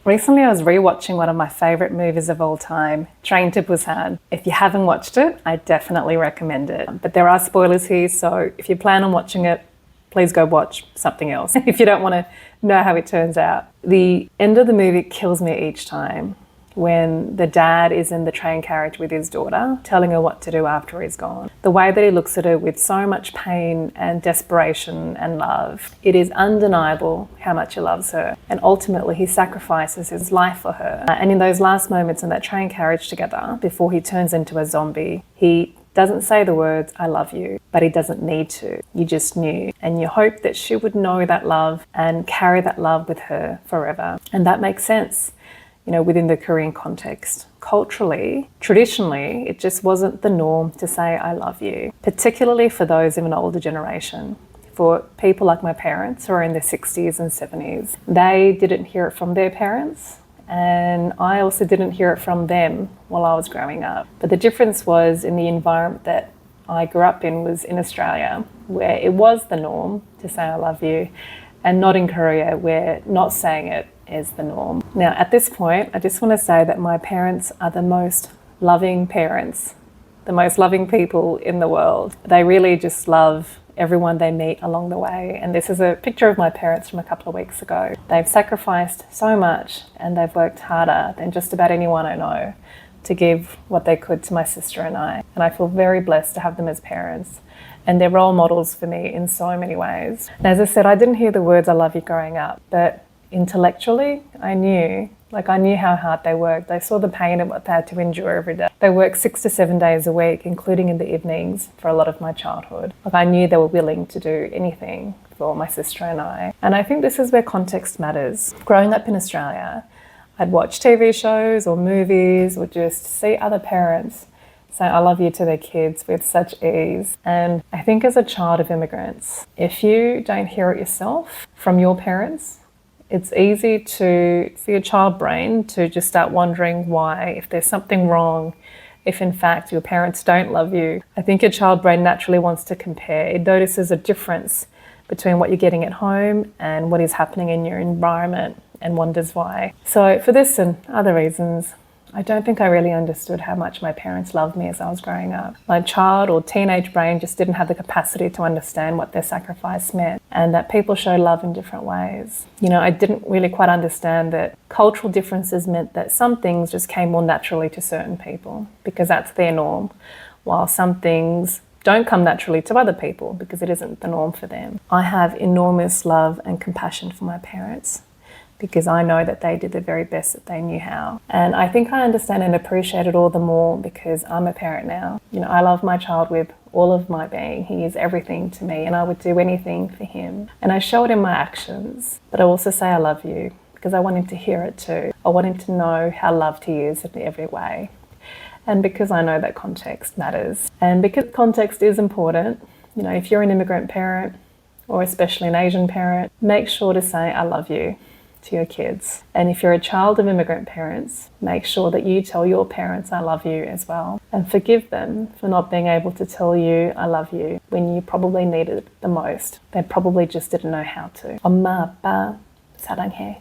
Recently, I was rewatching one of my favourite movies of all time, Train to Busan. If you haven't watched it, I definitely recommend it. But there are spoilers here, so if you plan on watching it, please go watch something else if you don't want to know how it turns out. The end of the movie kills me each time, when the dad is in the train carriage with his daughter, telling her what to do after he's gone. The way that he looks at her with so much pain and desperation and love, it is undeniable how much he loves her. And ultimately, he sacrifices his life for her. And in those last moments in that train carriage together, before he turns into a zombie, he doesn't say the words, "I love you," but he doesn't need to. You just knew. And you hope that she would know that love and carry that love with her forever. And that makes sense, within the Korean context. Culturally, traditionally, it just wasn't the norm to say, "I love you," particularly for those of an older generation. For people like my parents who are in their 60s and 70s, they didn't hear it from their parents. And I also didn't hear it from them while I was growing up. But the difference was in the environment that I grew up in was in Australia, where it was the norm to say "I love you," and not in Korea, where not saying it is the norm. Now, at this point, I just want to say that my parents are the most loving parents, the most loving people in the world. They really just love everyone they meet along the way. And this is a picture of my parents from a couple of weeks ago. They've sacrificed so much and they've worked harder than just about anyone I know to give what they could to my sister and I. And I feel very blessed to have them as parents. And they're role models for me in so many ways. And as I said, I didn't hear the words "I love you" growing up, but intellectually, I knew how hard they worked. I saw the pain of what they had to endure every day. They worked 6 to 7 days a week, including in the evenings, for a lot of my childhood. I knew they were willing to do anything for my sister and I. And I think this is where context matters. Growing up in Australia, I'd watch TV shows or movies or just see other parents say "I love you" to their kids with such ease. And I think as a child of immigrants, if you don't hear it yourself from your parents, it's easy for your child brain to just start wondering why, if there's something wrong, if in fact your parents don't love you. I think your child brain naturally wants to compare. It notices a difference between what you're getting at home and what is happening in your environment and wonders why. So for this and other reasons, I don't think I really understood how much my parents loved me as I was growing up. My child or teenage brain just didn't have the capacity to understand what their sacrifice meant and that people show love in different ways. I didn't really quite understand that cultural differences meant that some things just came more naturally to certain people because that's their norm, while some things don't come naturally to other people because it isn't the norm for them. I have enormous love and compassion for my parents, because I know that they did the very best that they knew how. And I think I understand and appreciate it all the more because I'm a parent now. I love my child with all of my being. He is everything to me and I would do anything for him. And I show it in my actions, but I also say "I love you" because I want him to hear it too. I want him to know how loved he is in every way. And because I know that context matters. And because context is important, if you're an immigrant parent or especially an Asian parent, make sure to say "I love you" to your kids. And if you're a child of immigrant parents, make sure that you tell your parents "I love you" as well. And forgive them for not being able to tell you "I love you" when you probably needed it the most. They probably just didn't know how to. 엄마, 아빠, 사랑해.